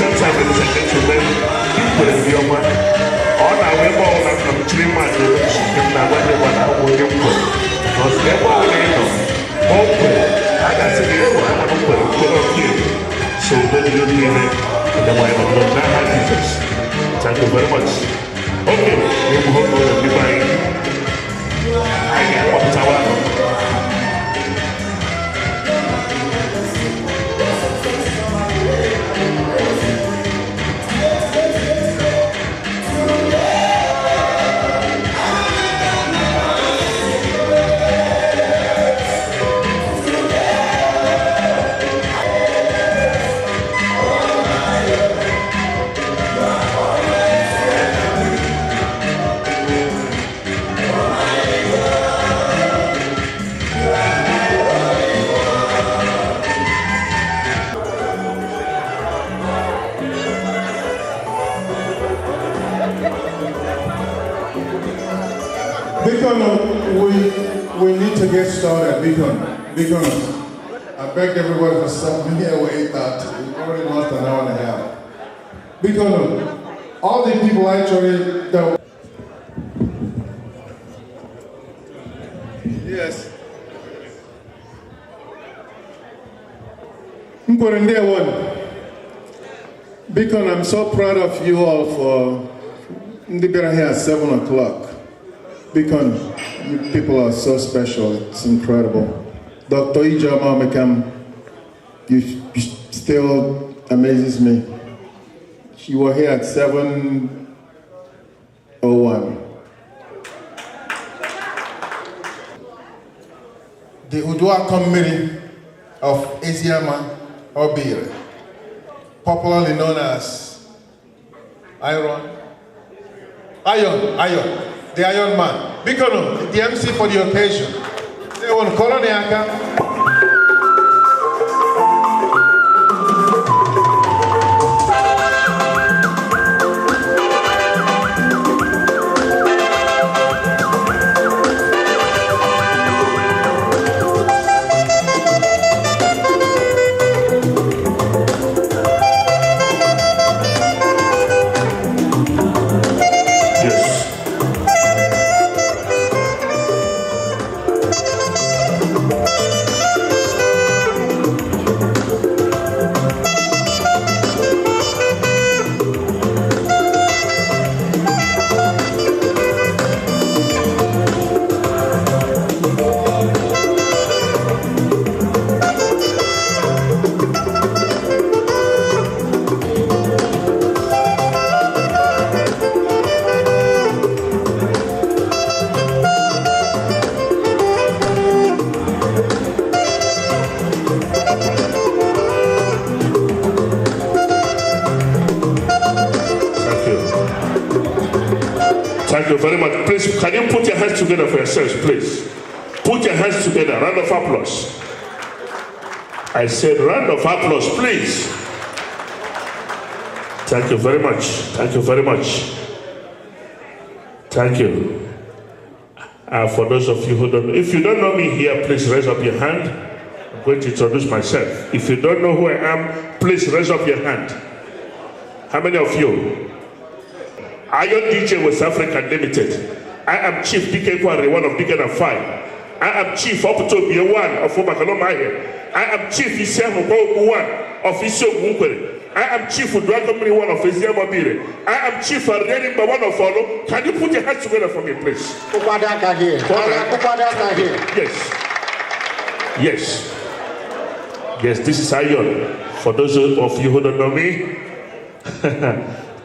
same time, ladies and gentlemen, Nkwerre In USA. All our way more than from 3 months, in the weather when I will Nkwerre. Because they were Nkwerre. I got to hear what I'm Nkwerre. So then you hear it, and then why I'm not that Jesus. Thank you very much. Okay, we will go to the divine. I got one tower. We need to get started, because I begged everybody for something here. We 8:30. We already lost an hour and a half. Because all the people actually that. Yes. Nkwerre In USA. Because I'm so proud of you all for being here at 7 o'clock. Because you people are so special, it's incredible. Dr. Ijama Mekam, you still amazes me. You were here at 7:01. The Udua Committee of Esiama Obire, popularly known as Iron, the Iron Man. Bikono, the MC for the occasion. They want Koloniaka. Thank you very much. Please, can you put your hands together for yourselves, please? Put your hands together. Round of applause. I said round of applause, please. Thank you very much. Thank you very much. Thank you. For those of you who don't know, if you don't know me here, please raise up your hand. I'm going to introduce myself. If you don't know who I am, please raise up your hand. How many of you? Iron DJ West Africa Limited. I am Chief DK Nkwerre, one of Deacon and 5. I am Chief Optobia 1 of Omakalomahia. I am Chief Isiamu 1 of Umu-Nkwerre. I am Chief Udrakomini 1 of Esiamabire. I am Chief Arianimba 1 of Olo. Can you put your hands together for me, please? Yes. Yes, this is Iron. For those of you who don't know me,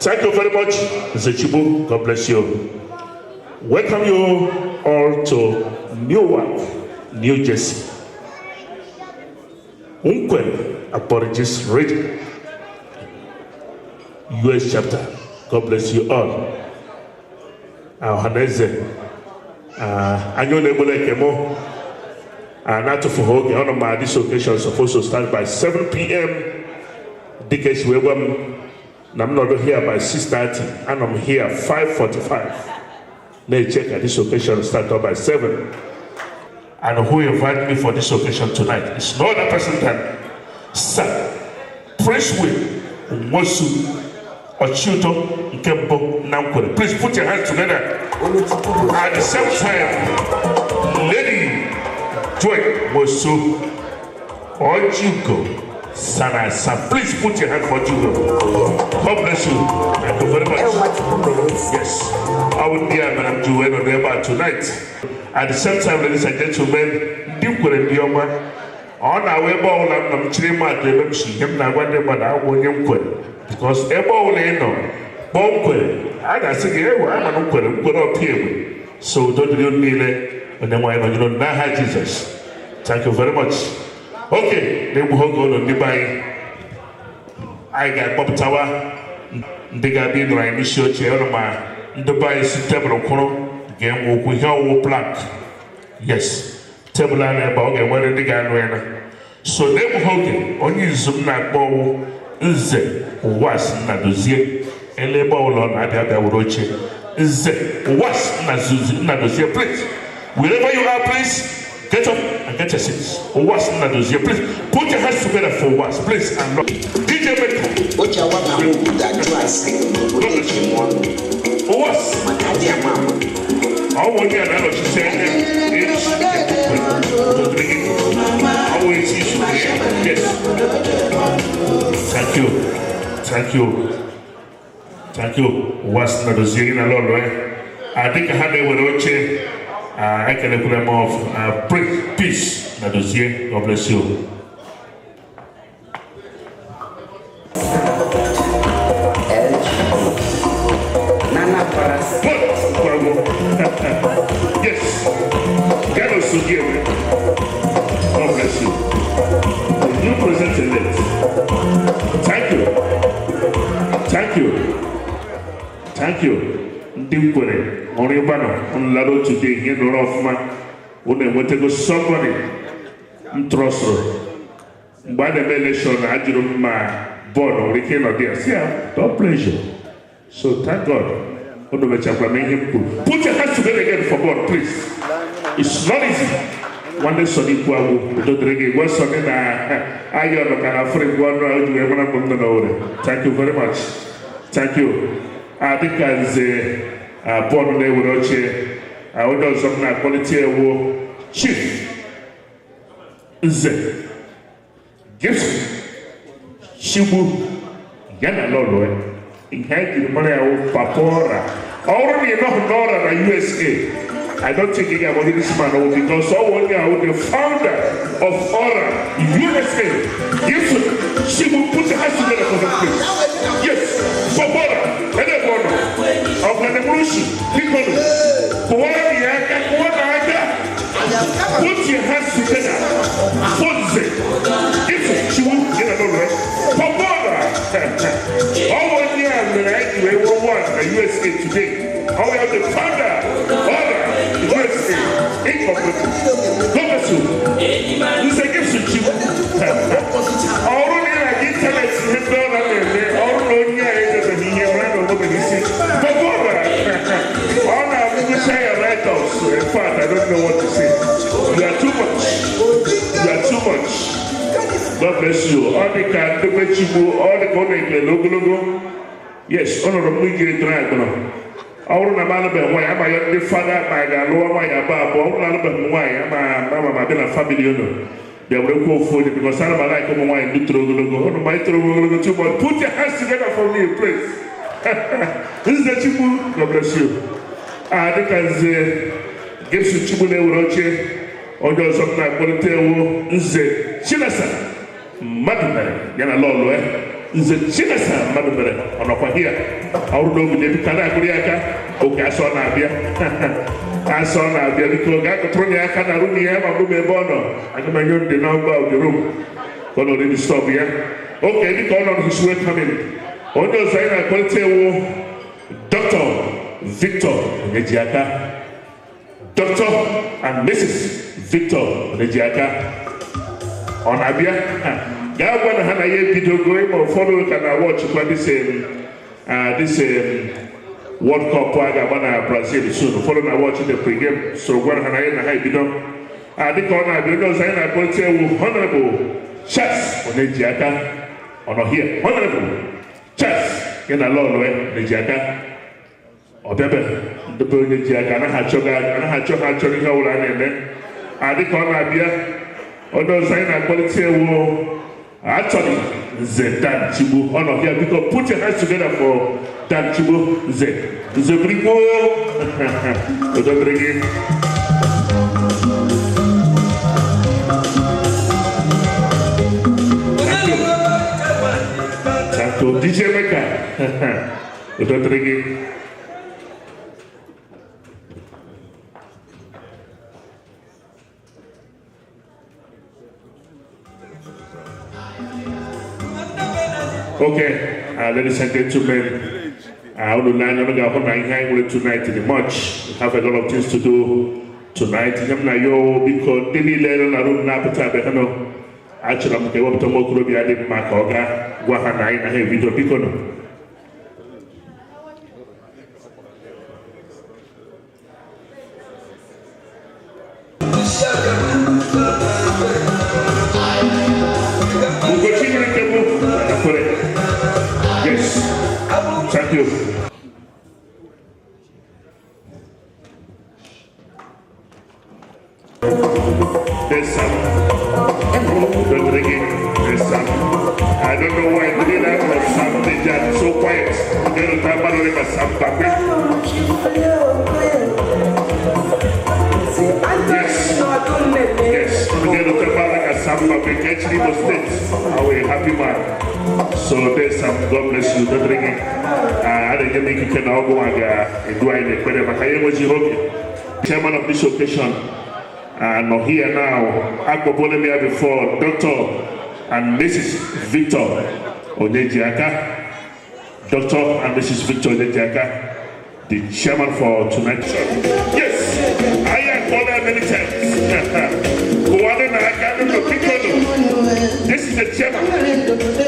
thank you very much, Mr. Chibu. God bless you. Welcome you all to Newark, New Jersey. Nkwerre Aborigines region, US chapter. God bless you all. Haneze, Anyone Kemo, not to forget, on my this occasion is supposed to start by 7 p.m. Decades we I'm not here by 6:30, and I'm here 5:45. They check at this occasion start up by 7. And who invited me for this occasion tonight is no other person than Sir Prince Will Mosu Ochuto Nkembo Nkwerre. Please put your hands together. At the same time, Lady Joy Mosu Ojugo Sanasa. Please put your hand for Jugo. God bless you. Thank you very much. Yes, I will be Madam Juwen on there tonight. At the same time, ladies and gentlemen, Nkwerre Dioma. On our way, ball and Chima, the MC, him now one day, but I want Nkwerre. Because a ball in on Nkwerre. I say, I'm an Nkwerre, good up here. So don't you need it when they want to know Jesus. Thank you very much. Okay, they will go on the buy. I got Bob Tower, they got in my initial chair, the buy is table of color, game with your black. Yes. Table and about and where they got when. So they will hold it on you zoom that ball is was not the zip and the ball on Abia Roche is was not the zip. Please, wherever you are, please get up and get a seat. Was not the zip. Please put your hands together for was, please. And look, DJ Beto. What you want to do that twice? Was I want you to say yes. Thank you. Was not the zing alone, right? I think I had a word. I can put them off. Peace. Not the zing. God bless you. Yes, GALA Sugiere. God bless you. You presented it. Thank you. Nkwerre, on your banner, on Lado today, here no off man. When they want to go somebody, trust her. By the election, I didn't my board or we cannot there. See, don't pleasure. So thank God. Put your hands together again for God, please. It's not easy. One day, Sonny Puago, don't drink it. One Sonny, I am a friend. Thank you very much. Thank you. I think as a born day with Oche, I would also have quality chief. Z. Gibson. Shibu. Yana Lolo. Inherited the money of Papora. Already enough NORA and USA. I don't think about this man because someone the founder of ORA-USA. She will put her hands together for the place. Yes, Papora, Edeborno, of Nanemushi, Piccolo, put your hands together. She will get another. Papora. We will want the USA today. How we have the founder of USA Incorporated. You say give some cheap. Already like internet, all in fact, I don't know what to say. You are too much. God bless you. All the can do all the logo. Yes, honorable Miguel Dragon. All the man of why am I the father, my Galo, my Abba, why am I family? They will go for it because I like why I do logo. My logo too much. Put your hands together for me, please. This is the Chibu. God bless you. I think as gives you Chibu Roche, or does something like what is the Chinasa Madame, Yana Lolo, is the Chinasa Madame on over here. I don't know if you can okay, I saw Nabia. I saw Nabia because I got thrown your Canaruni, I have a room bono. I can know the number of the room. But already stop here. Okay, the call on his way coming. On those I can tell Dr. Victor Nejiaka. Dr. and Mrs. Victor Nejiaka. On Abia, God one hand I video going or follow can I watch this World Cup I Brazil soon. Follow I watch the pregame. So one hand I video. I think on I because I go tell Honorable Chas Nejiaka. Honor here. Honorable. Chess. In a law, the Jaga. Or Bebe. The Burning Jaga. And I had choga and then I think on Abia. Although sign a quality war. Actually, the Dan Chibu. Honor here. Because put your hands together for Dan Chibu. The Brigo. The Brigade. To DJ Mecca. Udah terigi. Okay, ladies and gentlemen, I will line on the tonight in March. Have a lot of things to do tonight. I'm not yo because they need to learn na actually, I'm going to go to the Makoga, Wahana, and a video picono. Yes, thank you. There's some. I don't know why the leader was something that so quiet. They don't have yes, actually was state. Our happy man. So there's some God bless you. Don't drink it. I didn't make it can all go and do I Nkwerre, but I was you chairman of this occasion. And here now, Akbobolemia before Dr. and Mrs. Victor Odejiaka. Dr. and Mrs. Victor Odejiaka, the chairman for tonight. Yes, I have called her many times. This is the chairman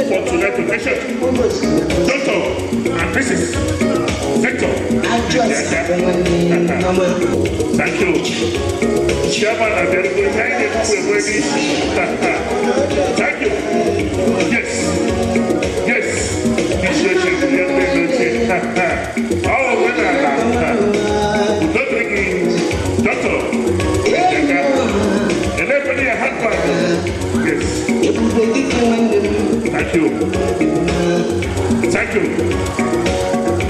for tonight's occasion. Dr. and Mrs. Victor Odejiaka. Thank you. Chairman, I'm going to thank you. Yes. Yes. Oh, Doctor. And everybody a husband. Yes. Thank you. Thank you.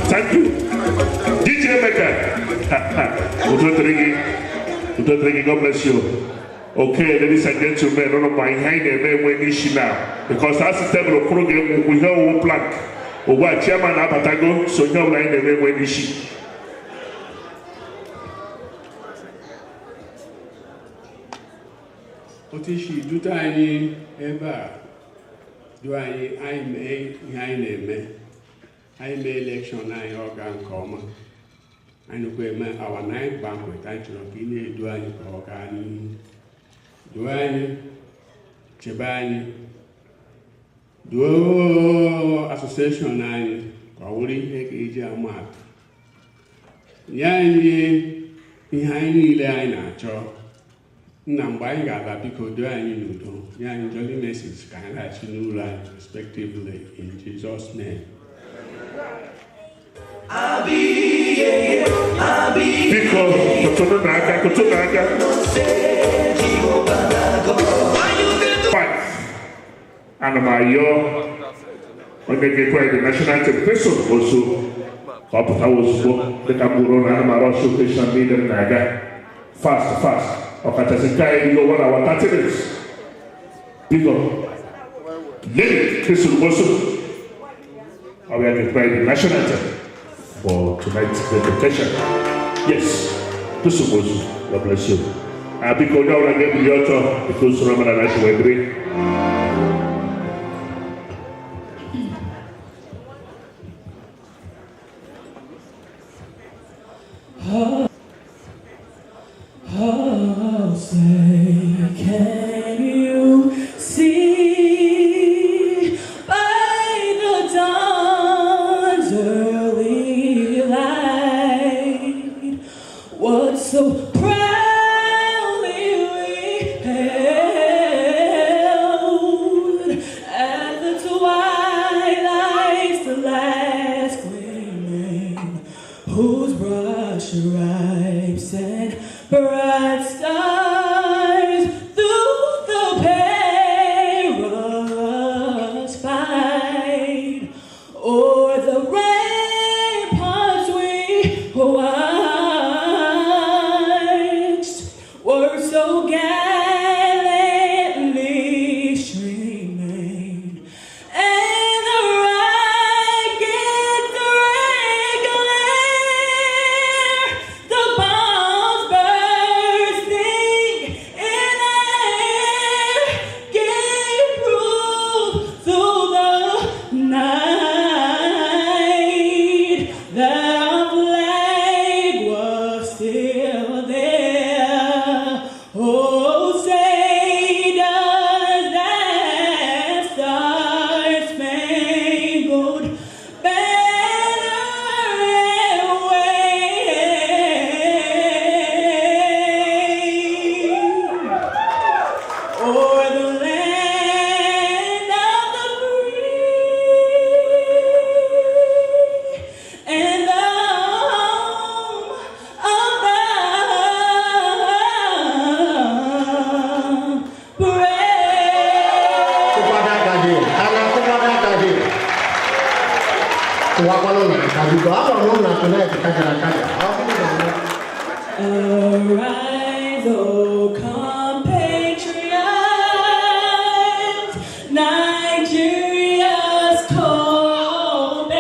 Thank you. DJ Mecca. God bless you. Okay, ladies and gentlemen, don't know my hand and men when you now. Because that's the table of program we have one plank. Or what chairman Abatago, so you know line the men when you see. What is she do tiny ever? Do I make I may election I organ common. And we our night banquet, I took in do any organ. Do any Chebani do association I already make a mark. Yanni behind the line, Joe. Nambang GALA because do I know Yan Jolly message can let you know life respectively in Jesus' name. And my when they get the national television also, Papa was the Cameroon and my association leader Naga. Fast. Okay, you go 1 hour 30 minutes. Because then this will also I will get the national anthem for tonight's dedication. Yes, this is also God bless you. Because now I get the author because Roman and I should agree. Say, can you see by the dawn's early light what so proudly we hailed Arise, O compatriots, Nigeria's Kobe,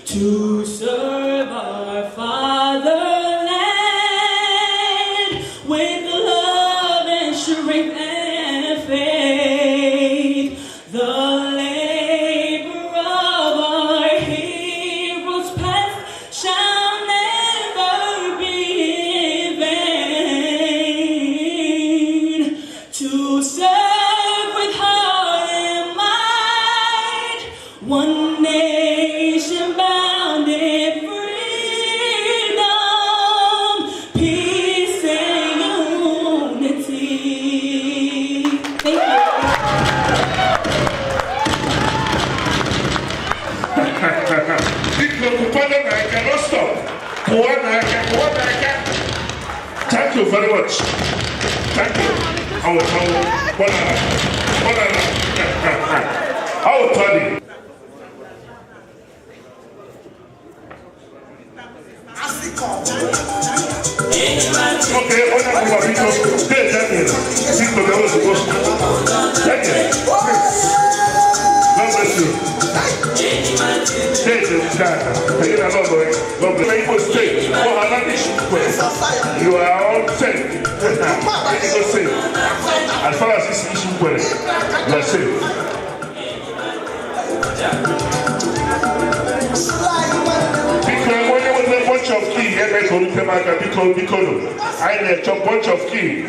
to serve our fatherland with love and strength and faith. The labor of our heroes past shall never be in vain. To serve with heart and might, one nation bound in freedom, peace and unity. Thank you. I cannot stop. Thank you very much. Thank you. I will tell you. Okay, thank you. God bless you. You are all safe. As far as this issue goes, you are safe. Because when there was a bunch of keys, I need a bunch of keys.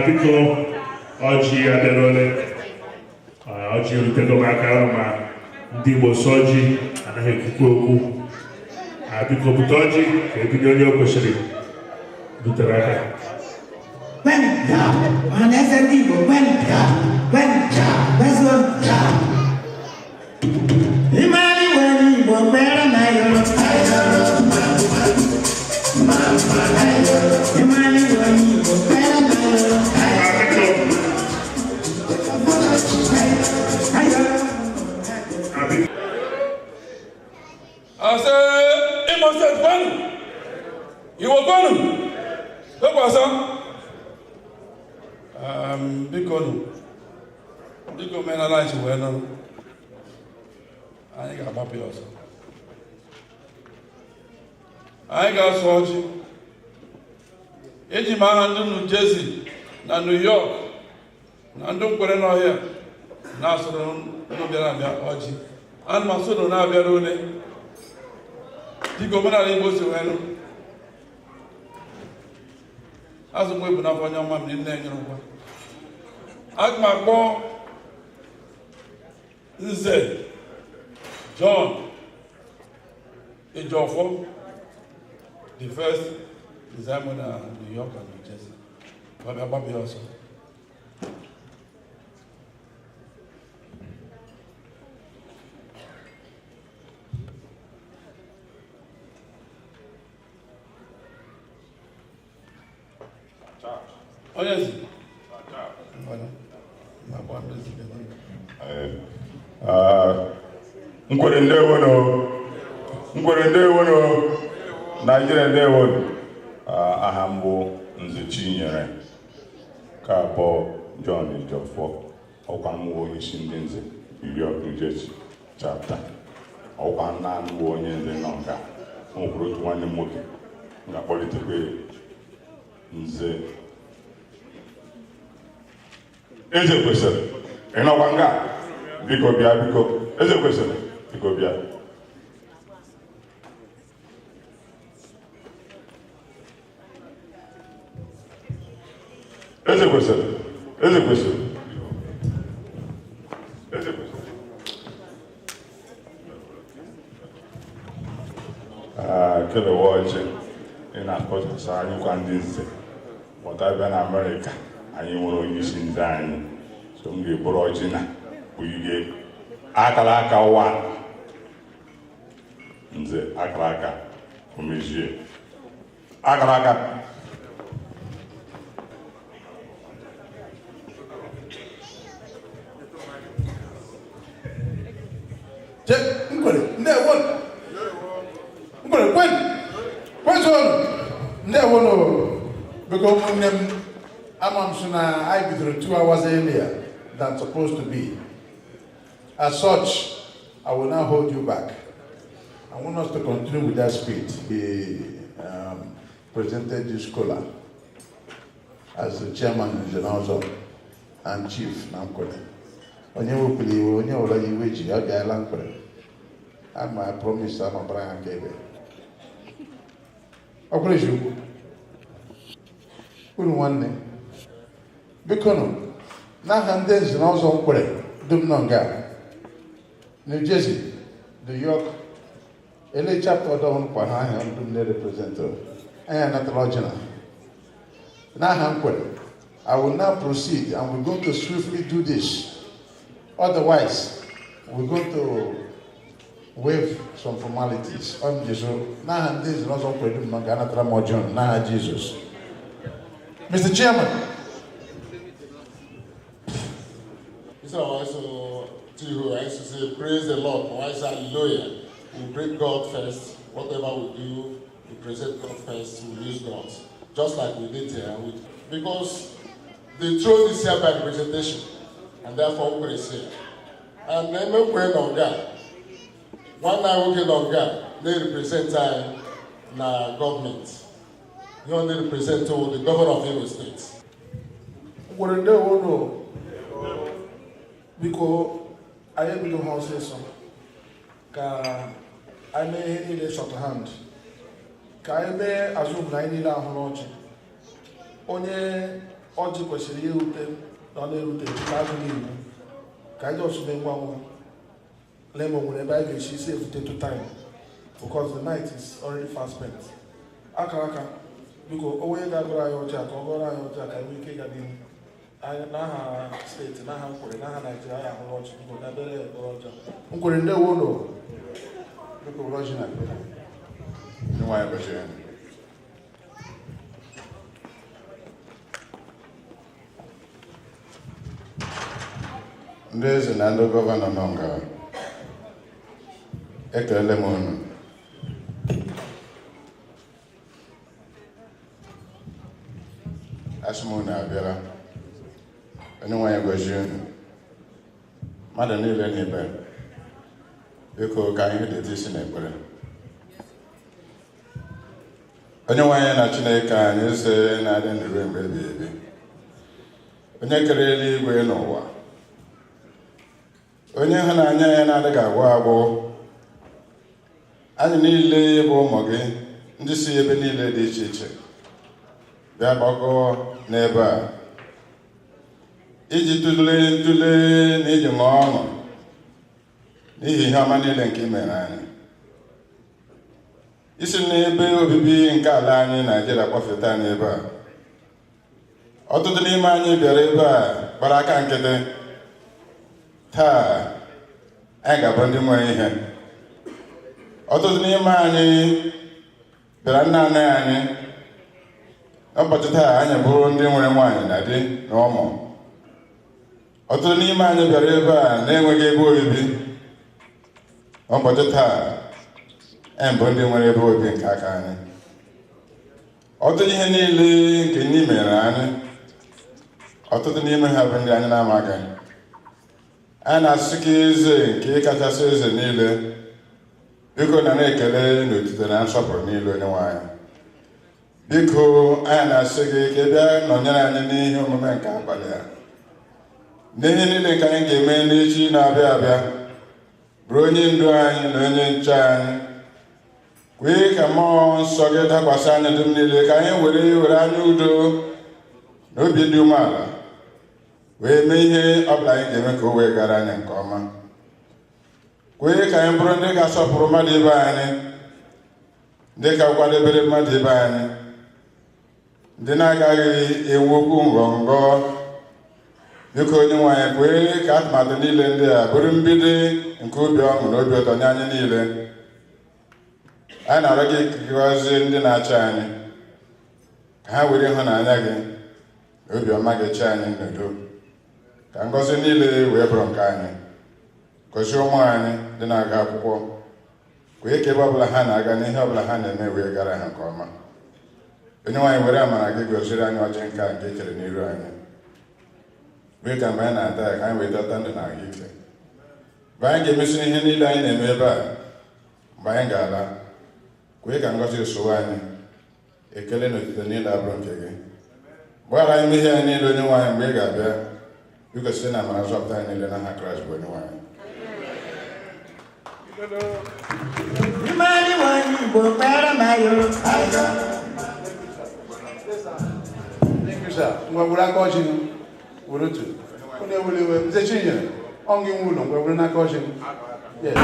Because Oji Aderole, Oji Utegomakama, Dibo Soji, and Hekuku, because Butoji, Epidonia Koshiri, Butaraka. When that's a Dibo, when that's one. Imani when you were better, Imani when you were better. I said, innocent one. You were born. Look what's up. Big man, I like you well. I ain't got my pills. I ain't got Soji. Eji Mahandu, New Jersey, na New York, na Nkwerre no here, na so no bia na Oji. And my son na bia no ne. Di governor Igbo si wenu. Azu mo ibu na fo nya mam ni na enyo kwa. Agma ko Nze John Ejofo, the first examiner in New York and New Jersey. Bobby also. Oh yes. Nkwerre ndewono Nigeria ndewono ahambo Nze Chinyere ka abụọ John Ejofo ọkwa mmụọ onye isi ndị nze New York New Jersey chapter ọkwa naanị onye nze nọ nka nwere otu nwanne m nwoke ga-akpọlitekwa Nze Eze kwesịrị ịnọkwa nga biko bịa biko Eze kwesịrị biko bịa Eze kwesịrị gbasara anyịkwa ndị nze pụta bịa na Amerịka anyị nwere onye isi ndị anyị so m ga-eburu ọjị na bụ ihe akara aka ụwa nze akara aka omejie akara aka Nkwerre ndewo Nkwerre ndewo no because when I'm I withdrew 2 hours earlier than supposed to be. As such, I will not hold you back. I want us to continue with that speech. He presented this scholar as the chairman of the General and chief Nkwerre. I promise I'm a Brian Gabe. I praise you. Nwanne bikono na handles na ọzọ Nkwerre dum nonga New Jersey, New York, LA chapter down kwa ha dum ne representative aya na theologian na Nkwerre. I will now proceed and we're going to swiftly do this, otherwise we're going to waive some formalities on Jesus na handles na ọzọ Nkwerre dum nonga na theologian na Jesus. Mr. Chairman. I used to say, praise the Lord. Why is hallelujah? We bring God first. Whatever we do, we present God first. We use God. Just like we did here. Because the throne is here by representation. And therefore, Nkwerre is here. And then Nkwerre on God. One night working on God, they represent the government. You only represent the governor of Imo State. Nkwerre ndewo no. Because I am in the house so. I may need a short hand. I may assume I need a whole onye ọjị kwesịrị irute na ọ na-erute n'azụ n'iwu ka anyị just mee ngwa ngwa lemon nwere ebe anyị ga-esi isi evute to time because the night is already fast spent. Akara aka biko onye ga-agụrụ anyị ọjị a ka ọ gụrụ anyị ọjị a ka anyị ike ịga n'ihu n'aha steeti n'aha Nkwerre n'aha Naịjirịa anyị ahụrụ ọjị biko dabere ekpere ọjọọ. Nkwerre ndewo no biko bụrụ ọjị na ekpere ndị nwanyị bachara ndị eze na ndị gọvanọ nọ nga ekelele m unu. Asị m unu abịala onye nwanyị gọzie unu mmadụ niile n'ibe biko ka anyị dịte isi n'ekpere. Onye nwanyị na Chineke anyị eze na-adị ndụ ruo mgbe ebighị ebi, onye kere eluigwe n'ụwa, onye ịhụnanya ya na-adịghị agwụ agwụ, anyị niile bụ ụmụ gị ndị si ebe niile dị iche iche bịa gbakọọ n'ebe a iji tụlee na iji ṅụọ ọṅụ n'ihi ihe ọma niile nke i mere anyị. Isi n'ebe obibi nke ala anyị Naịjirịa kpọfeta anyị ebe a, ọtụtụ n'ime anyị bịara ebe a gbara aka nkịtị. Taa anyị ga-abụ ndị nwere ihe. Ọtụtụ n'ime anyị bịara nna nna anyị. Ụbọchị taa anyị bụrụ ndị nwere nwaanyị na di na ụmụ. Ọtụtụ n'ime anyị bịara ebe a na-enweghị ebe obibi. Ụbọchị taa anyị bụ ndị nwere ebe obibi nke aka anyị. Ọtụtụ ihe niile nke ndị mere anyị, ọtụtụ n'ime ha bụ ndị anyị na-amaghị. Anyị na-asị ka eze nke kachasị eze niile biko na na-ekele n'otuto na nsọpụrụ niile onye nwe anyị. Biko anyị na-asị gị ka ị bịa nọnyere anyị n'ihe omume nke abalị a, n'ihe niile nke anyị ga-eme n'echi na-abịa abịa. Bụrụ onye ndu anyị na onye nche anyị. Kwee ka mmụọ nsọ gị dakwasị anyị dum niile ka anyị were anya udo na obi dị umeala wee mee ihe ọbụla anyị ga-eme ka o wee gara anyị nke ọma. Kwee ka anyị bụrụ ndị ga-asọpụrụ mmadụ ibe anyị, ndị ga-akwadebere mmadụ ibe anyị, ndị na-agaghị ewukwu ngọngọ biko Onyenwe anyị kwee ka atụmatụ niile ndị a bụrụ mbido nke obi ọṅụ na obi ụtọ nye anyị niile. Anyị na-arịọ gị gọzie ndị na-achị anyị ka ha were ịhụnanya gị na obiọma gị chịa anyị n'udo, ka ngọzi niile wee bụrụ nke anyị. Gọzie ụmụ anyị ndị na-aga akwụkwọ, kwee ka ebe ọbụla ha na-aga n'ihe ọbụla ha na-eme wee gara ha nke ọma. Onyenwe anyị were amara gị gọziri anyị ọjị nke a nke e chere n'iru anyị. Mee ka mgbe anyị na-ata ya ka anyị wee dọta ndụ na ahụike. Mgbe anyị ga-emesi ihe niile anyị na-eme ebe a, mgbe anyị ga-ala, kwee ka ngọzi sowe anyị. Ekele na otuto niile abụrụ nke gị. Gbaghara anyị mmehie anyị niile Onyenwe anyị mgbe ị ga-abịa, biko site na amara zọpụta anyị niile n'aha Kraịst bụ Onyenwe anyị. Thank you, sir. We're coaching. We're to. We're the senior. Only one. We're not coaching. Yes.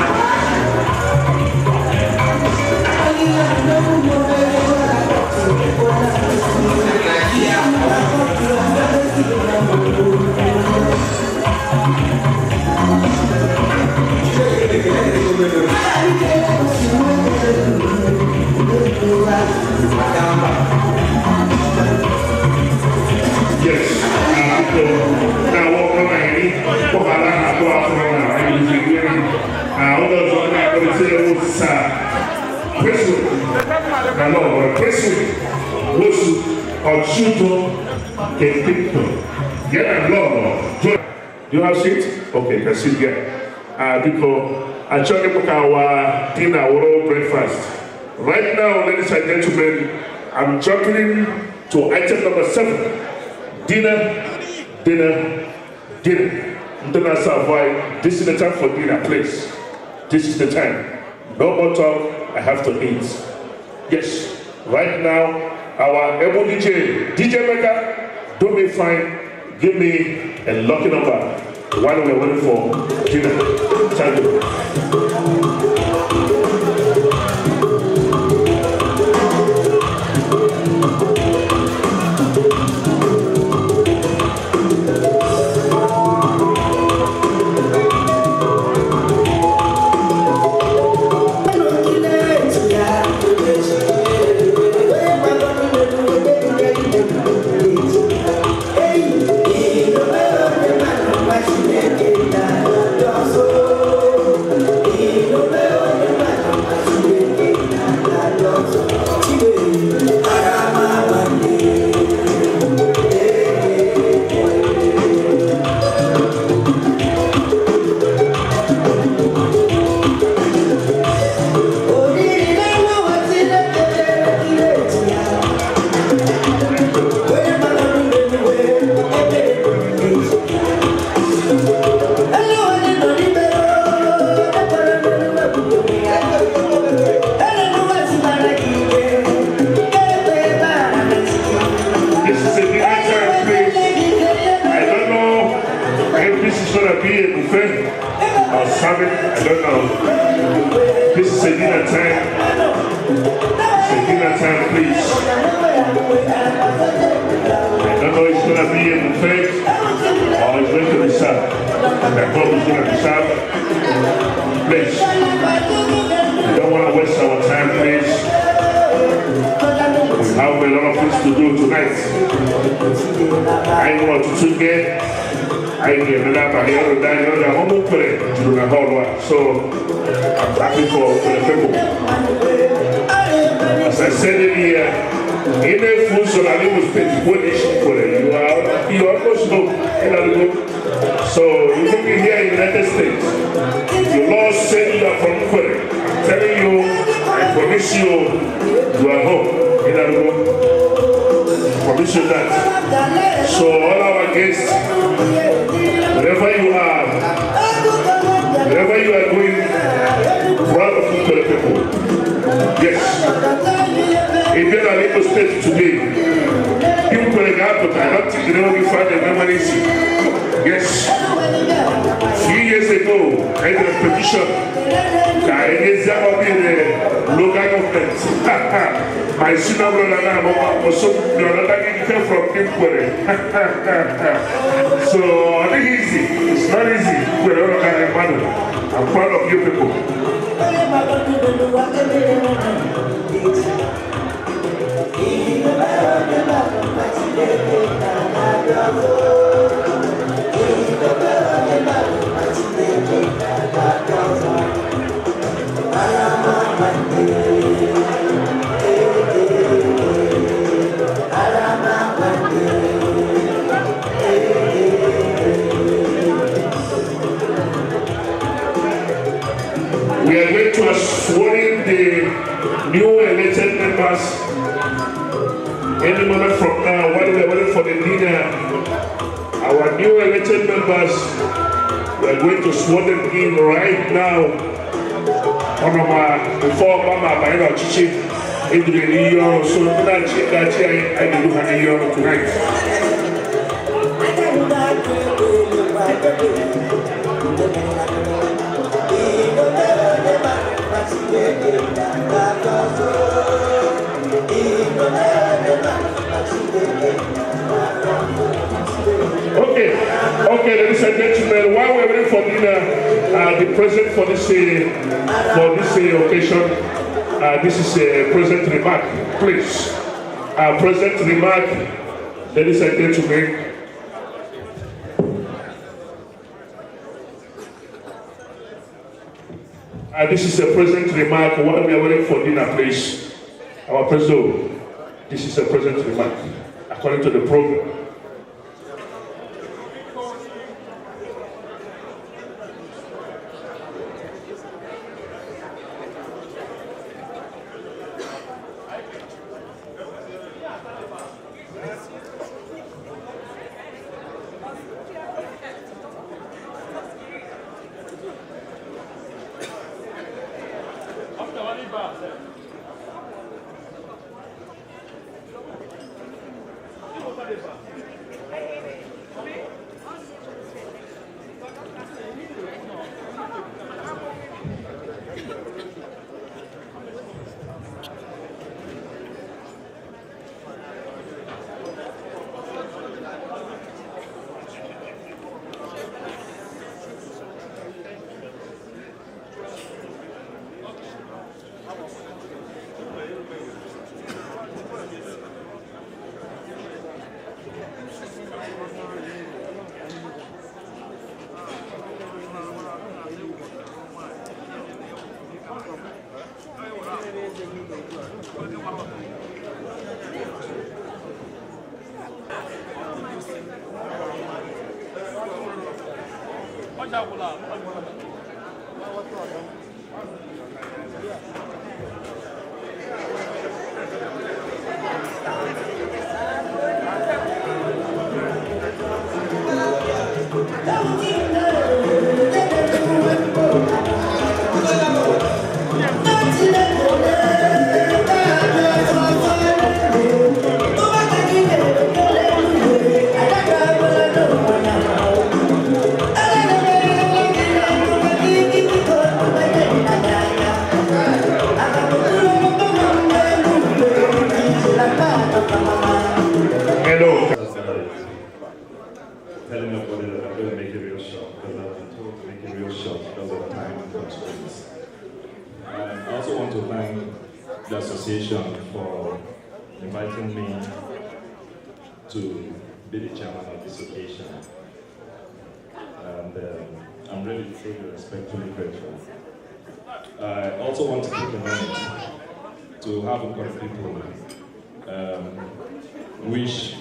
Do you have seat? Okay, can sit here. Because I joined our dinner or breakfast. Right now, ladies and gentlemen, I'm jumping to item number 7. Dinner. Dinner survive. This is the time for dinner, please. This is the time. No more talk, I have to eat. Yes, right now, our able DJ Maker, do me fine, give me a lucky number while we're waiting for dinner. Thank you. So I'm happy for the people. As I said earlier, in a full solar was you almost know. So you can be here in the United States. Your law said you are from Nkwerre. I'm telling you, I promise you are home in a promise you that. So all our guests, wherever you are going, proud of Nkwerre people. Yes. If you're in Lagos State today, people I don't think they will find a memories. Yes. A few years ago, I had a petition. I local government. My senior brother now also came from Nkwerre. So I think easy. It's not easy. I'm proud of you people. We are going to swear in the new elected members any moment from now. While we are waiting for the dinner, our new elected members, we are going to swear them in right now. Before Mama Baino Chichi into the New York, so that I do have New York tonight. Okay, ladies and gentlemen, while we're waiting for dinner, the president for this occasion, this is a present remark, please. Present remark, ladies and gentlemen. This is a present remark while we are waiting for dinner, please. Our president, this is a present remark according to the program. the association for inviting me to be the chairman of this occasion. And I'm really, truly, respectfully grateful. I also want to take a minute to have a couple of people wish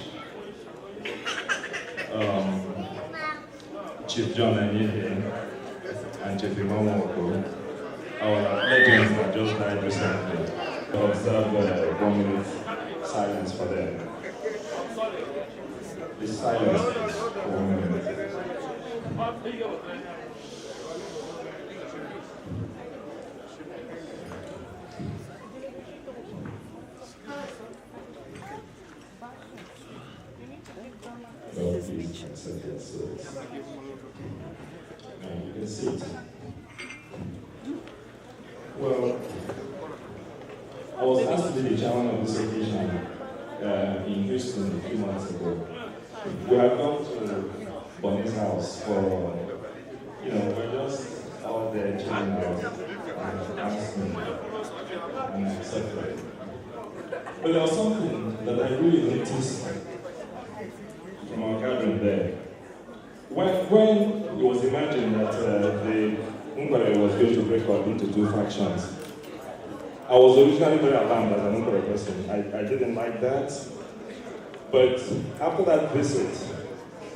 Chief John Anyehe and Chief Umu-Nkwerre, our legends that just died recently, to observe 1 minute silence for them. The silence is for 1 minute. Lord, please accept their souls. And you can sit. Well, chairman of this occasion in Houston a few months ago. We had gone to Bonnie's house for, we're just out there chilling out and asked me and accepted. But there was something that I really noticed from our gathering there. When it was imagined that the Nkwerre was going to break up into two factions, I was originally very alarmed as an Nkwerre person. I didn't like that. But after that visit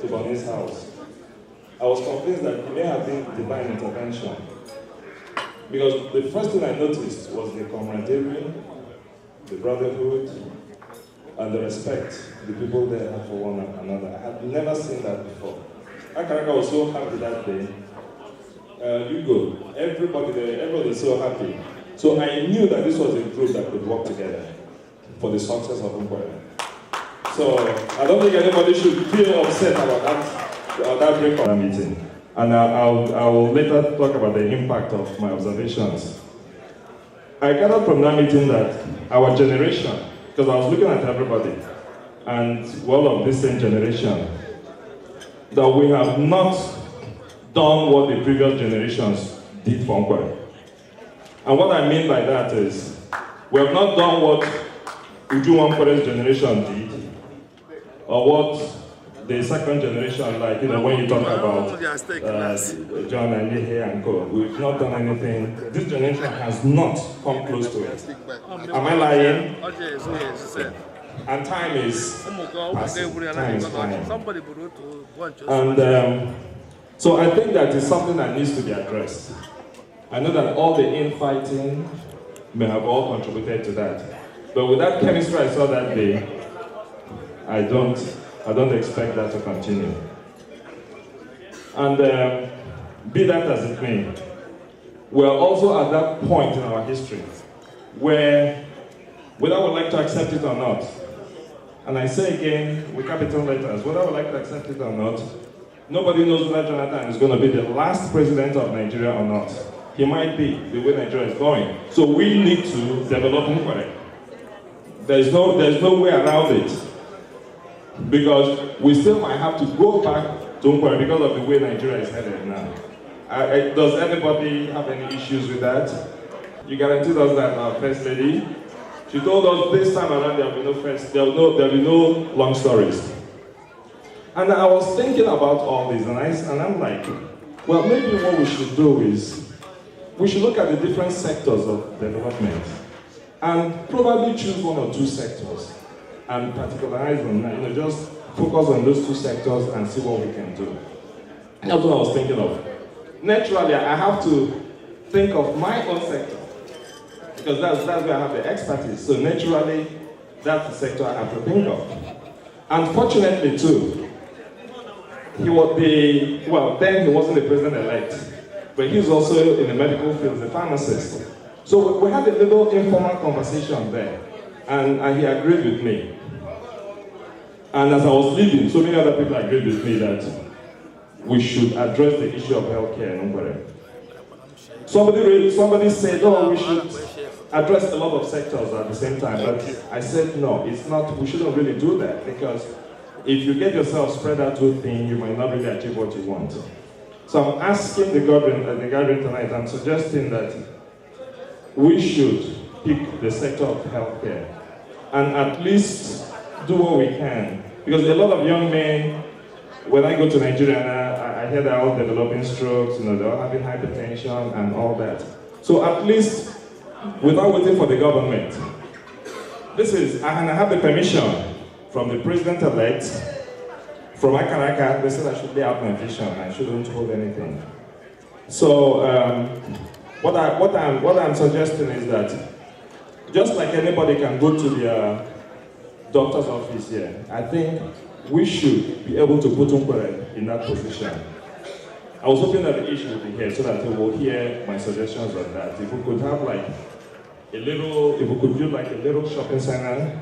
to Bonnie's house, I was convinced that it may have been divine intervention. Because the first thing I noticed was the camaraderie, the brotherhood, and the respect the people there have for one another. I had never seen that before. Akaraka was so happy that day. Everybody there, everybody was so happy. So I knew that this was a group that could work together for the success of Nkwerre. So I don't think anybody should feel upset about that breakup meeting. And I will later talk about the impact of my observations. I gathered from that meeting that our generation, because I was looking at everybody, and we're all of this same generation, that we have not done what the previous generations did for Nkwerre. And what I mean by that is, we have not done what Umu-Nkwerre's generation did, or what the second generation, like, when you talk about John and Yehe and Co. We've not done anything. This generation has not come close to it. Am I lying? And time is passing. Time is flying. And so I think that is something that needs to be addressed. I know that all the infighting may have all contributed to that. But with that chemistry I saw that day, I don't expect that to continue. And be that as it may, we're also at that point in our history where, whether I would like to accept it or not, and I say again with capital letters, whether I would like to accept it or not, nobody knows whether Jonathan is going to be the last president of Nigeria or not. He might be, the way Nigeria is going. So we need to develop Nkwerre. There's no way around it. Because we still might have to go back to Nkwerre because of the way Nigeria is headed now. Does anybody have any issues with that? You guaranteed us that our First Lady, she told us this time around there will be no long stories. And I was thinking about all this, and I'm like, well, maybe what we should do is, we should look at the different sectors of development, and probably choose one or two sectors, and particularize them, just focus on those two sectors and see what we can do. That's what I was thinking of. Naturally, I have to think of my own sector, because that's where I have the expertise. So naturally, that's the sector I have to think of. Unfortunately, too, then he wasn't the president-elect, but he was also in the medical field as a pharmacist. So we had a little informal conversation there, and he agreed with me. And as I was leaving, so many other people agreed with me that we should address the issue of healthcare in Nkwerre. Somebody said, we should address a lot of sectors at the same time, but I said, no, it's not, we shouldn't really do that, because if you get yourself spread out too thin, you might not really achieve what you want. So I'm asking the gathering tonight, I'm suggesting that we should pick the sector of healthcare and at least do what we can. Because a lot of young men, when I go to Nigeria, I hear they're all developing strokes, they're all having hypertension and all that. So at least, without waiting for the government, and I have the permission from the president-elect, from Akaraka, they said I should lay out my vision, I shouldn't hold anything. So what I'm suggesting is that, just like anybody can go to their doctor's office here, I think we should be able to put Nkwerre in that position. I was hoping that the issue would be here so that they will hear my suggestions on that. If we could have if we could build a little shopping center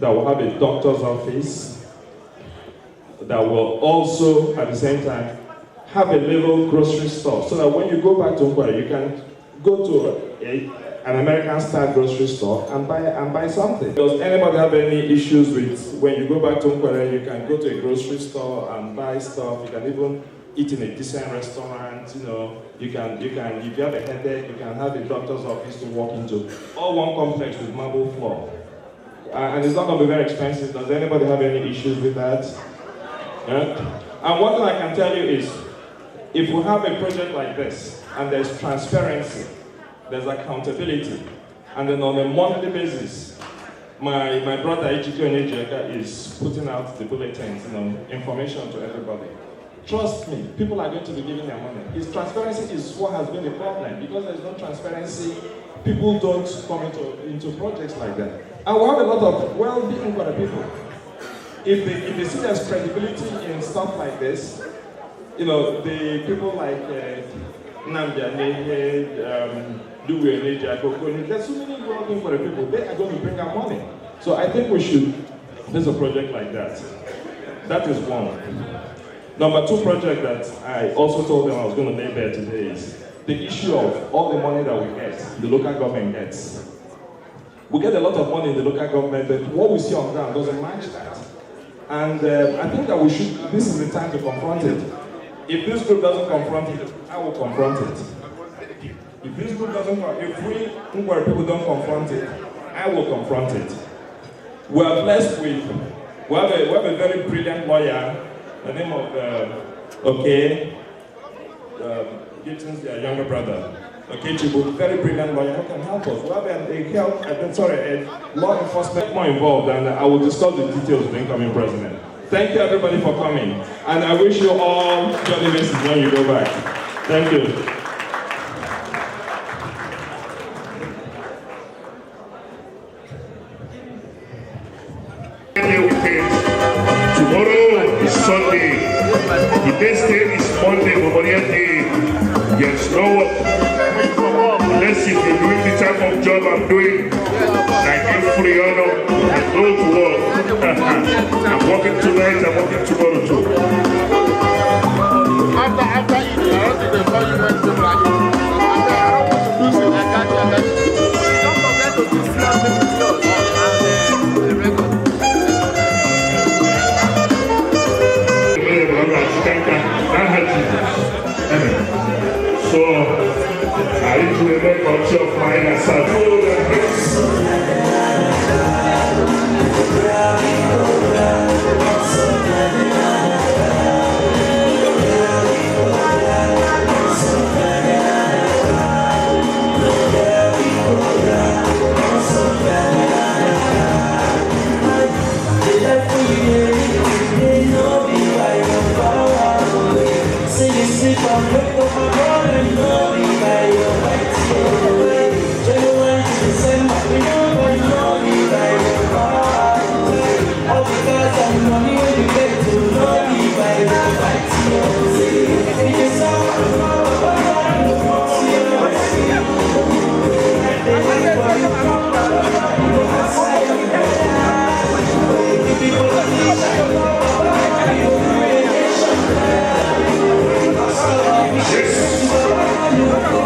that will have a doctor's office, that will also, at the same time, have a little grocery store, so that when you go back to Nkwerre, you can go to an American-style grocery store and buy something. Does anybody have any issues with when you go back to Nkwerre, you can go to a grocery store and buy stuff, you can even eat in a decent restaurant, you know, you can, if you have a headache, you can have a doctor's office to walk into. All one complex with marble floor. And it's not going to be very expensive. Does anybody have any issues with that? Yeah? And one thing I can tell you is, if we have a project like this, and there's transparency, there's accountability, and then on a monthly basis, my brother Nkwerre is putting out the bulletins, you know, information to everybody. Trust me, people are going to be giving their money. His transparency is what has been the problem. Because there's no transparency, people don't come into projects like that. And we have a lot of well-being Nkwerre people. If they see there's credibility in stuff like this, you know, the people like Namdia, there's so many well-being Nkwerre people, they are going to bring out money. So I think we should, there's a project like that. That is one. Number two project that I also told them I was going to lay bare today is the issue of all the money that we get, the local government gets. We get a lot of money in the local government, but what we see on ground doesn't match that. And I think that we should, this is the time to confront it. If this group doesn't confront it, I will confront it. If this group doesn't, if we Nkwerre people don't confront it, I will confront it. We are blessed with, we have a very brilliant lawyer. The name of, Gibson's younger brother, Chibu, very brilliant lawyer who can help us. We have a law enforcement more involved, and I will discuss the details with the incoming president. Thank you everybody for coming, and I wish you all jolly visits when you go back. Thank you. Tomorrow is Sunday. The next day is Monday, Memorial Day. Yes, no work. Unless if you're doing the type of job I'm doing, like every other, I go to work. I'm working tonight, I'm working tomorrow too. After eating, I don't think they'll call you next time like you. I don't want to lose it. I got you. Don't forget to be slapping with yours. And the record. So, I need to make culture of mine as Yes.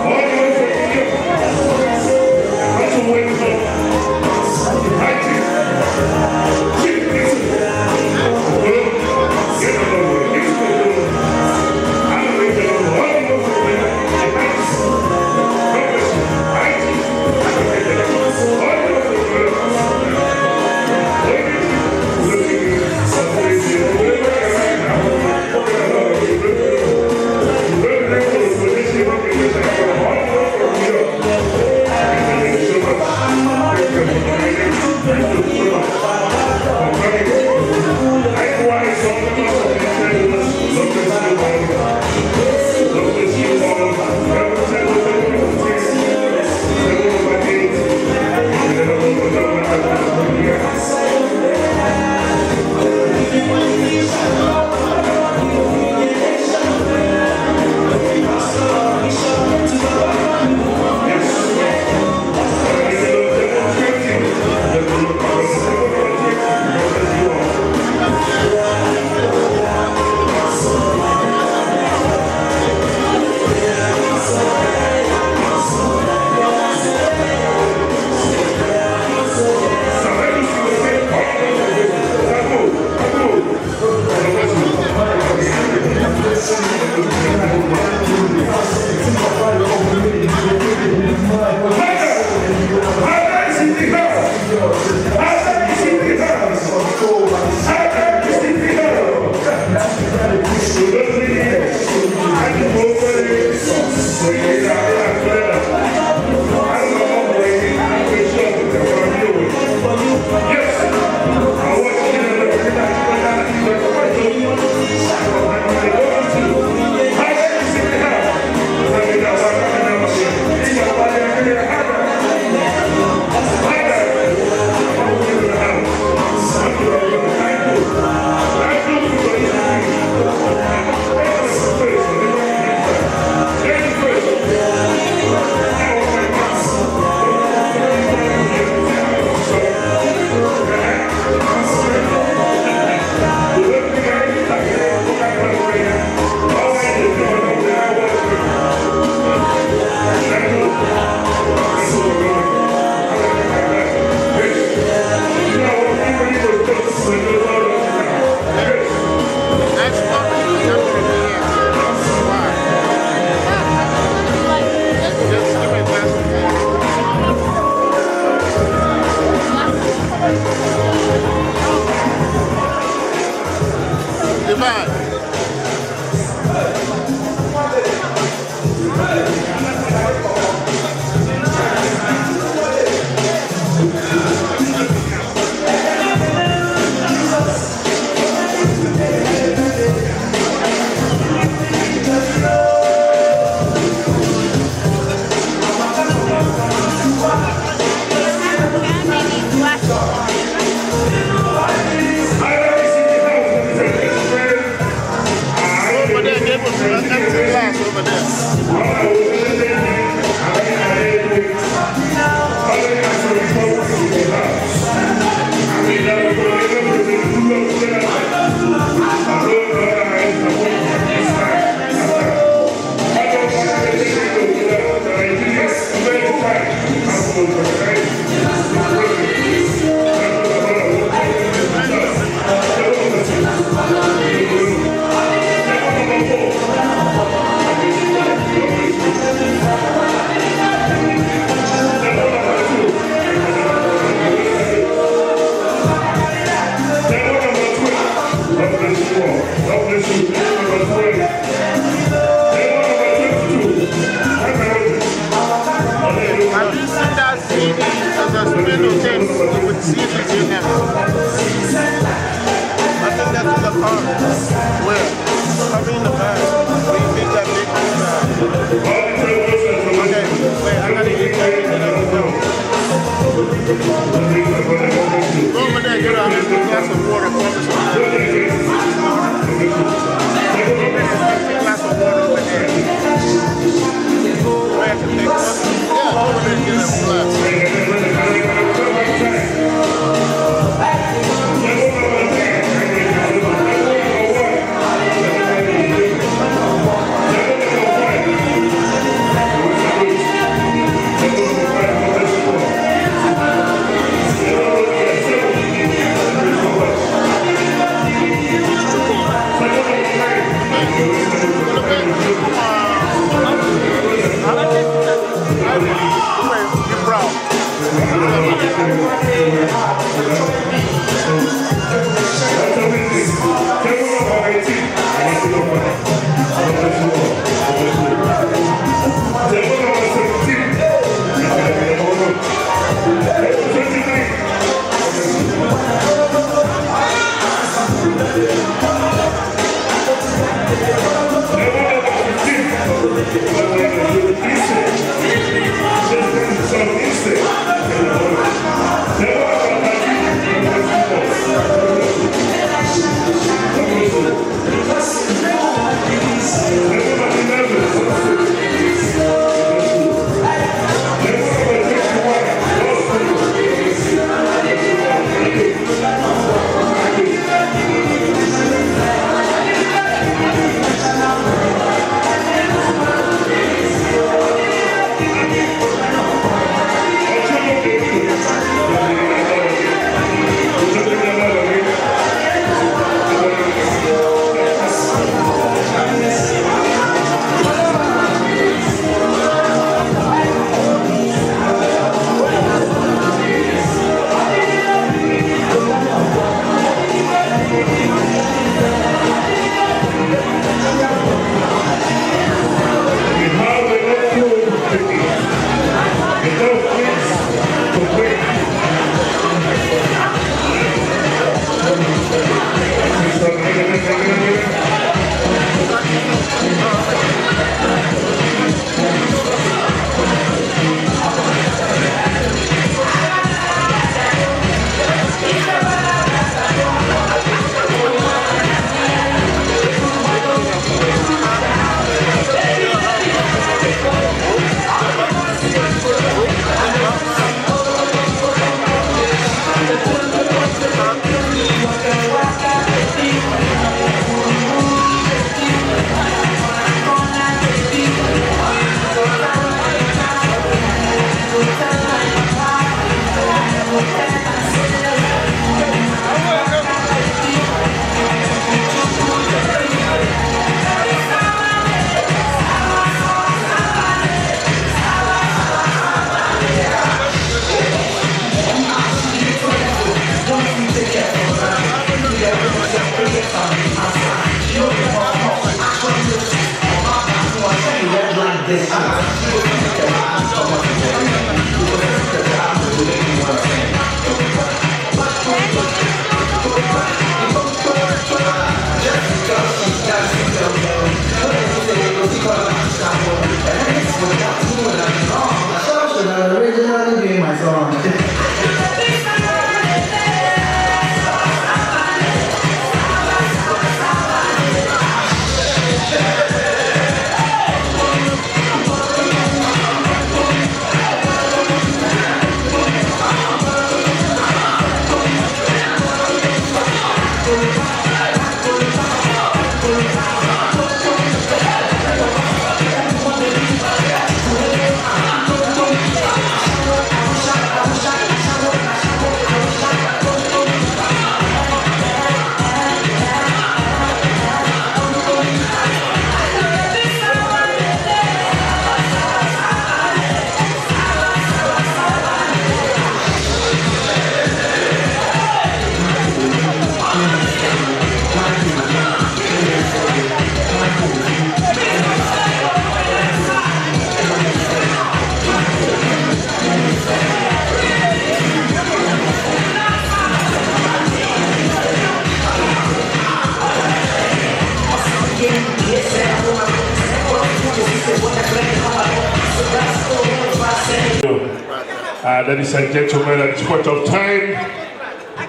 Ladies and gentlemen, at this point of time,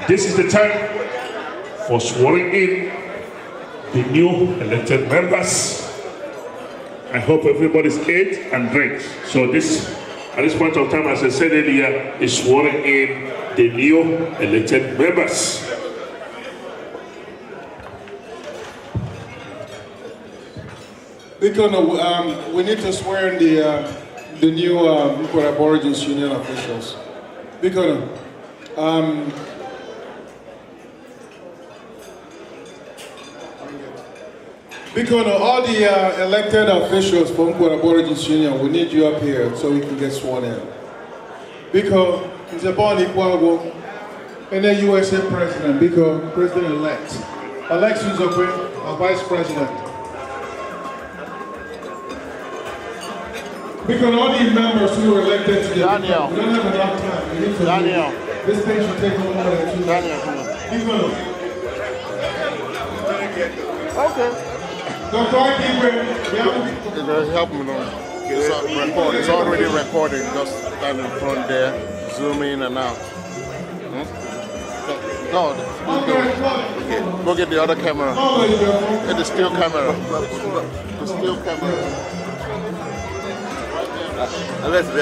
this is the time for swearing in the new elected members. I hope everybody's ate and drank. So this, at this point of time, as I said earlier, is swearing in the new elected members. Because we need to swear in the new Nkwerre Aborigines Union officials. Because all the elected officials from Nkwerre Aborigines Union, we need you up here so we can get sworn in. Because it's about equal NAU-USA president, because president-elect. Alex Umu-Nkwerre, our vice president. Because all these members who were elected to the Daniel. we don't have enough time. We need to Daniel. This thing should take a little more than 2 Daniel, minutes. come on. Okay. Dr. Nkwerre, Help me now. It's already recording. Just stand in front there, zoom in and out. No, okay. Go get the other camera. Get the still camera. The still camera. Let's be.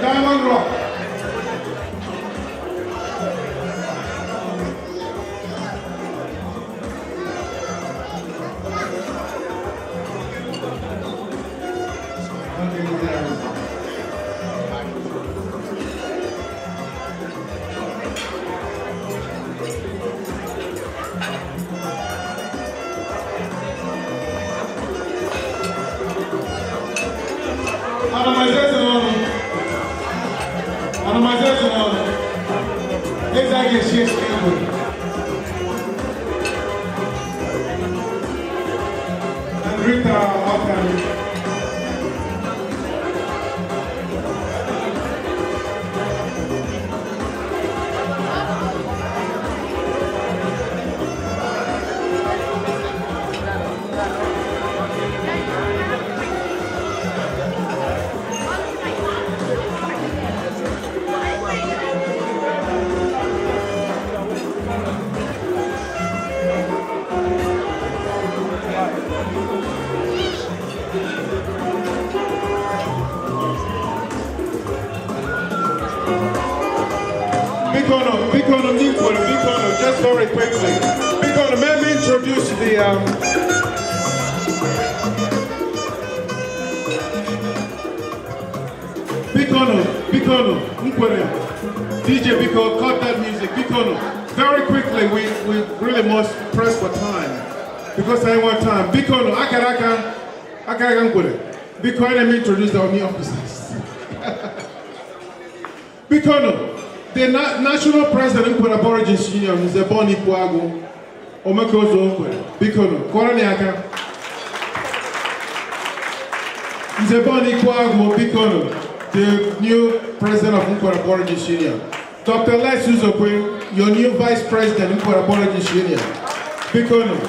Diamond Rock. Just very quickly. Let me introduce the Bikono, Nkwerre, DJ Biko, cut that music. Bikono, very quickly, we really must press for time because I want time. Bikono, Akaraka Nkwerre. Bikono, let me introduce our new officers. Because the national president of Nkwerre Aborigines Union is a Bonnie Puago, Omekozo Nkwerre. Because Koroniaka is a Bonnie Puago, because the new president of Nkwerre Aborigines Union. Dr. Les Uzokwe, your new vice president of Nkwerre Aborigines Union. Because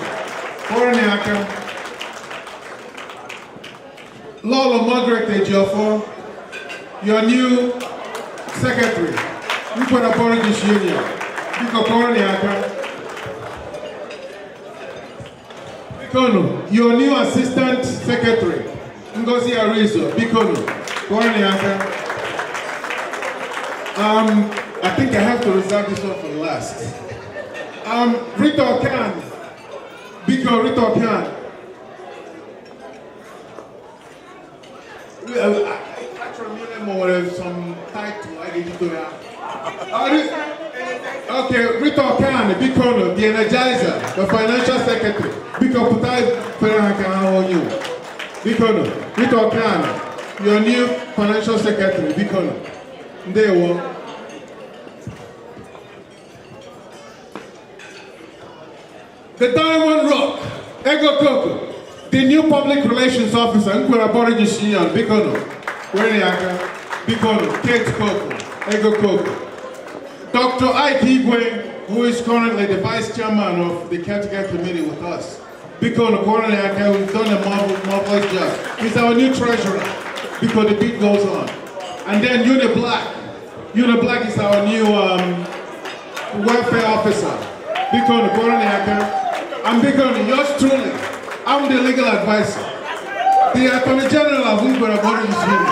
Koroniaka, Lola Margaret Ejiofor, your new secretary, Nkwerre Aborigines Union, Biko Koroniaka. Bikono, your new assistant secretary, Ngozi Arizo, Bikono, Koroniaka. I think I have to reserve this one for last. Rito Khan, Biko Rito Khan. Some title I give to her. Okay, Rito Khan, Bikono, the Energizer, the financial secretary. Biko Putai Ferahaka, how are you? Bikono, Rito Khan, your new financial secretary, Bikono. There you go. The Diamond Rock, Ego Koko, the new public relations officer, Nkwerre Aborigines Union, Bikono, Weriaka, Bikono, Kate Koko, Ego Koko. Dr. Ike Igwe, who is currently the vice chairman of the caretaker committee with us. Bikono, Weriaka, who's done a marvelous job. He's our new treasurer, because the beat goes on. And then Uni Black. Uni Black is our new welfare officer. Bikono, Weriaka. I'm Bikono, yours truly. I'm the legal advisor. The Attorney General of Nkwerre Aborigines Union.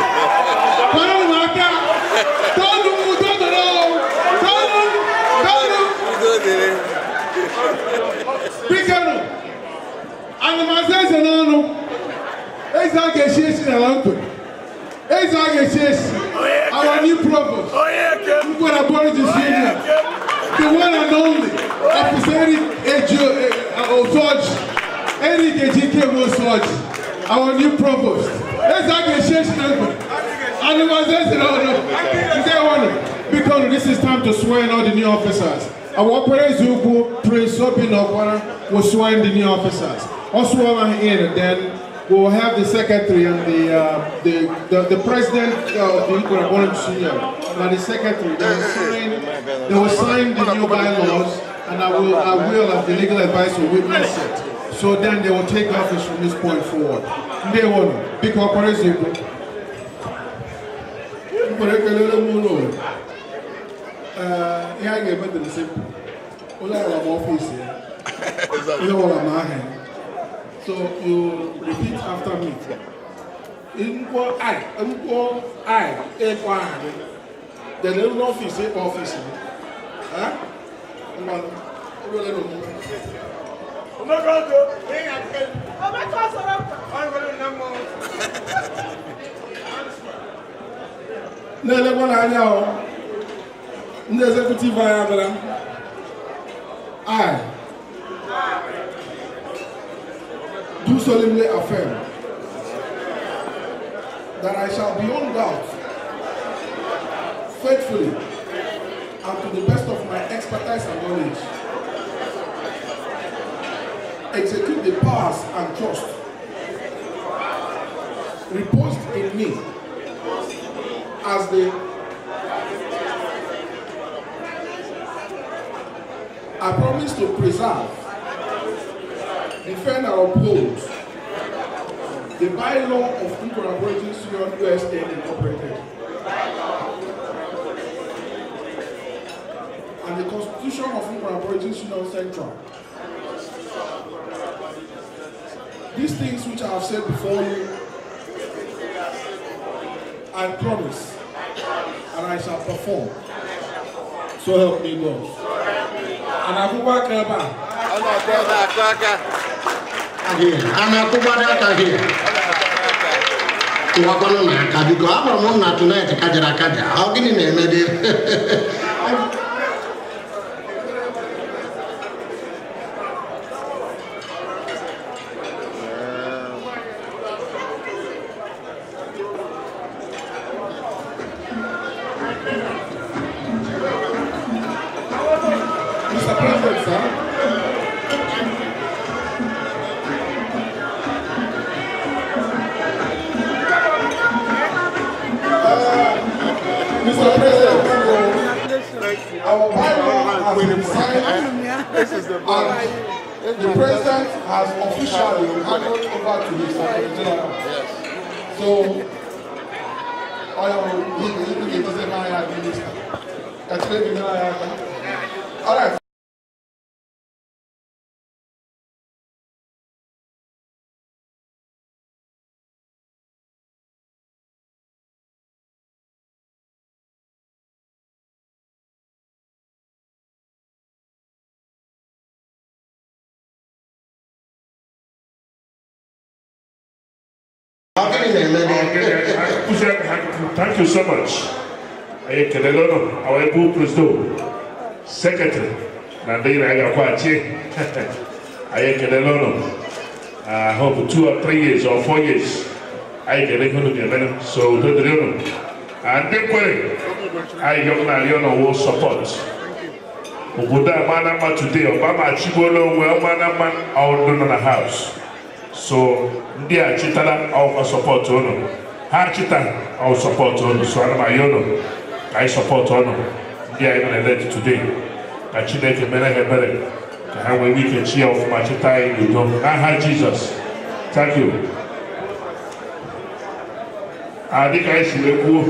Bikono, and the Mazes and Ono, our new provost, Nkwerre Aborigines Union, the one and only, Officer Eric our new provost. Because this is time to swear in all the new officers. Our Zuku, Prince Umu-Nkwerre will swear in the new officers. Also in, and then we'll have the secretary and the president of the Nkwerre Aborigines Union, and the secretary. They will sign the new bylaws, and I will as the legal advisor witness it. So then they will take office from this point forward. They won't. Because so you repeat after me. Then there is no office. Huh? I do solemnly affirm that I shall beyond doubt, faithfully, and to the best of my expertise and knowledge, execute the powers and trust reposed in me as the I promise to preserve, defend and uphold the bylaw of Nkwerre Aborigines Union USA Incorporated and the Constitution of Nkwerre Aborigines Union Central. These things which I have said before you, I promise, and I shall perform. So help me God. And I will work about. sir. Mr. President, our bylaw has been signed. This is the The president has officially handed over to his secretary general. Yes. So, he is a minister. All right. Thank you so much. Our Able President, Secretary, I hope 2 or 3 years or 4 years. I get a good so the and I young will support. Obuda manama today, Obama Chibolo, well manama out in the house. So, dear Chitala, our support on Hachita, our support on so I support on dear elect today. I chidek mena hebere. How we can cheer off Machita, you know. Aha, Jesus. Thank you. I think I should go.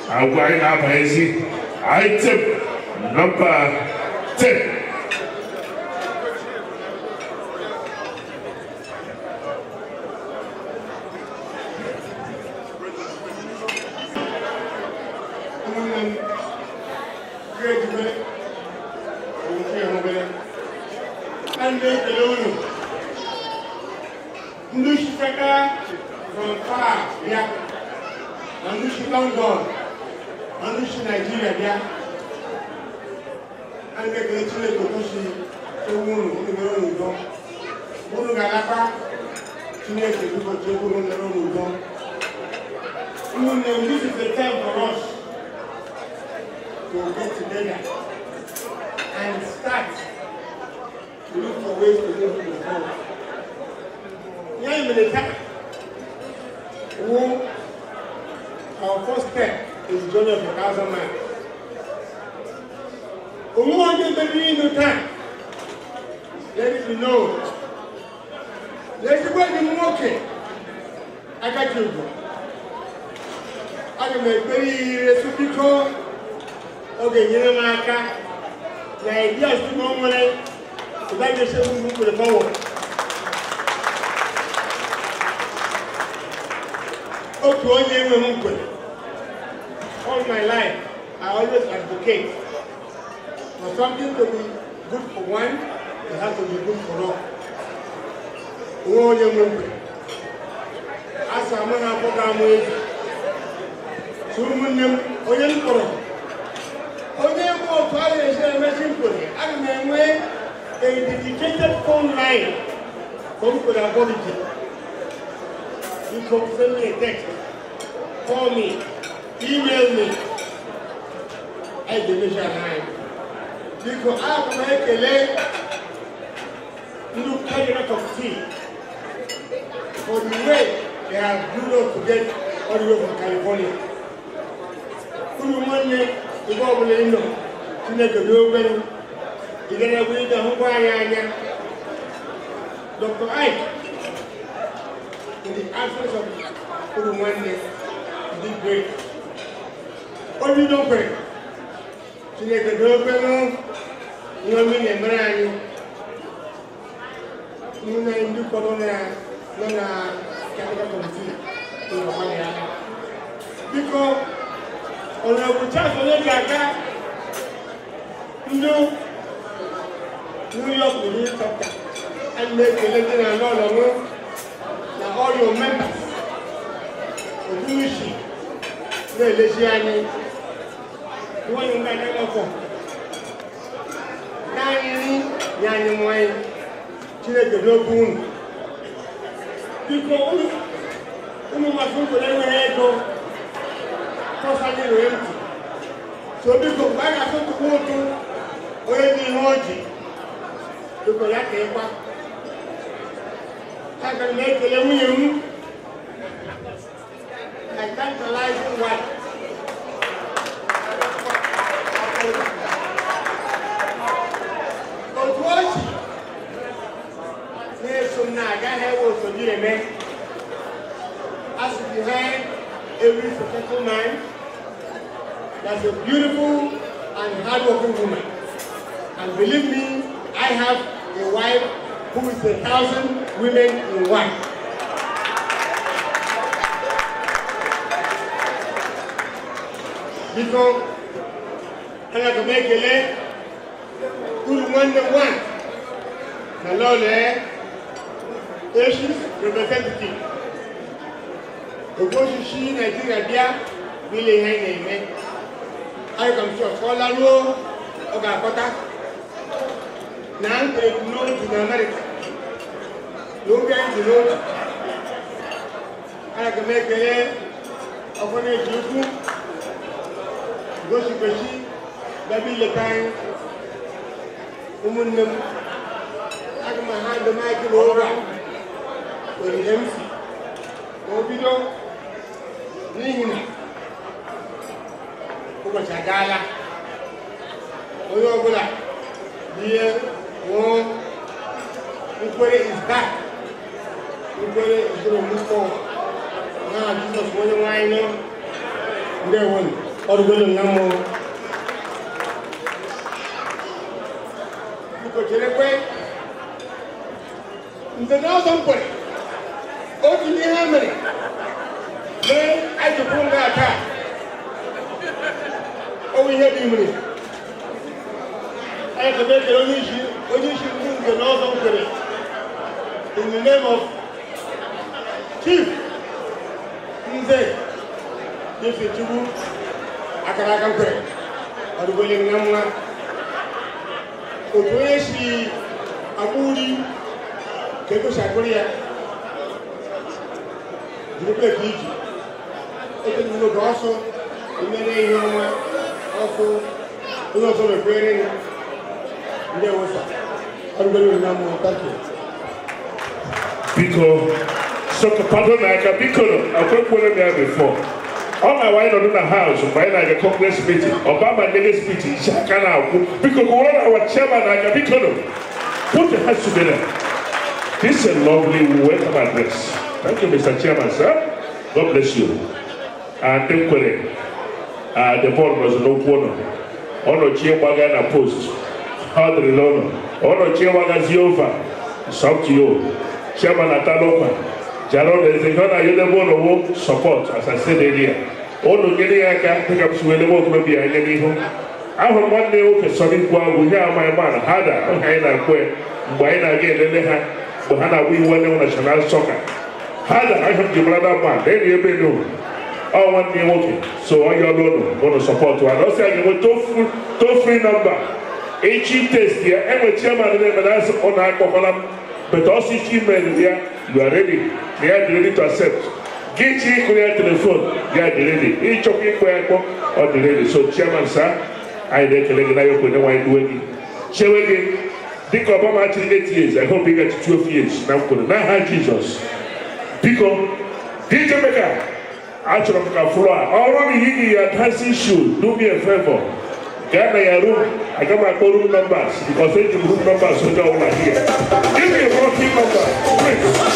I'm going up easy. Item number 10. From far, yeah. And this is London, and this is Nigeria, yeah. And they can actually go to see the woman who is going to Galapa, to make the people to go on their own. This is the time for us to get together and start to look for ways to go to the home. Our first step is the journey of 1,000 miles. Let it be known. Let it be okay. I got you. I can make very reciprocal. Okay, you know, my car. The idea is to know money. So that is the move to the power. All my life, I always advocate for something to be good for one, it has to be good for all. As I'm on a program with Sumunum, Oyenkoro, Oyemko, I'm a dedicated phone line from Nkwerre Aborigines. You can send me a text, call me, email me. I deliver mine. Because I have to make a leg, look at a of tea. For the way they have grew up to get all the way from California. Umu-Nkwerre, the government, to make a global, you get a way to Nkwerre. Dr. Ike. In the absence of Umu-Nkwerre, he did great. What do you know, Greg? To make a government, you know, me and Brian, you know, in the Corona, capital committee, because on a chance for the Gaga, you know, New York will be top and make a little and all of them. Now all your members of Jewish, the Lesiani, the one you might never for. Yanni, wine, Chile the Blogun. Because Umu-Nkwerre never go, constantly empty. So because when I said to go to, already Hoji, Look at that. I can make the women. I can't realize what. But what? There's some naga hair also be a man. As behind every successful man, that's a beautiful and hardworking woman. And believe me, I have a wife who is 1,000 women in one. Because I can make a leg, good one. Hello there, Asian representative. Because she Nigeria, really hanging. I come to a scholar row of Gakota. Now they know to America. No going to know. I can make a leg of an age. Go to Beshi, that be the time. Woman, I can hand the mic over with the MC. Obido, Nina, GALA, Oyogola, dear, Nkwerre is back. Nkwerre is going to move forward. Now, Jesus, what do I know? There one. Or will no more. Because you're away. The northern way. Oh, you need how many? Then I can pull that back. Oh, we have you money. I have to make the only issue. What you should do the northern way. In the name of Chief Nze. This is Chubu. Nkwerre, or willing Namwa, Otoyeshi, Aburi, Keko Shakoria, Drupe Fiji, Open Munogaso, Umene Yoma, also, also the Nkwerre In USA, or willing Namwa, thank you. Because, so pardon, I can be called, I couldn't put it there before. All my wife in the house, when I get Congress meeting, Obama Negus meeting, Shakana, because one of our chairman, I can be called. Put your hands together. This is a lovely welcome address. Thank you, Mr. Chairman, sir. God bless you. And Nkwerre, the board was no corner. Ono Chiwaga and post. Hardly lono. Ono Chiwaga Ziofa. It's up to you. Chairman Atalopa. Jarod is a gun I don't support, as I said earlier. All the Geniaka pick up Swello, maybe I get home. I have one day okay, solid one. We have my man, Hada, Haina Kwe, Buena again, then they had Bahana, we won on national soccer. Hada, I have the brother man, then you may know. Oh, one day okay. So all your Lord want to support one. Also, I give a toll free number. HE test here, and with chairman, and that's on our column. But also, email here, you are ready. They are ready to accept. Get you clear telephone, they are ready. Each of you or the ready. So, Chairman, sir, I recollect that you know why you do it. Chairman, think Obama actually 8 years. I hope he gets 12 years. Now, Jesus. Because, DJ Maker, actually, already you are dancing shoes. Do me a favor. Get my room. I got my room numbers because they give room numbers so they're over here. Give me a room number, please.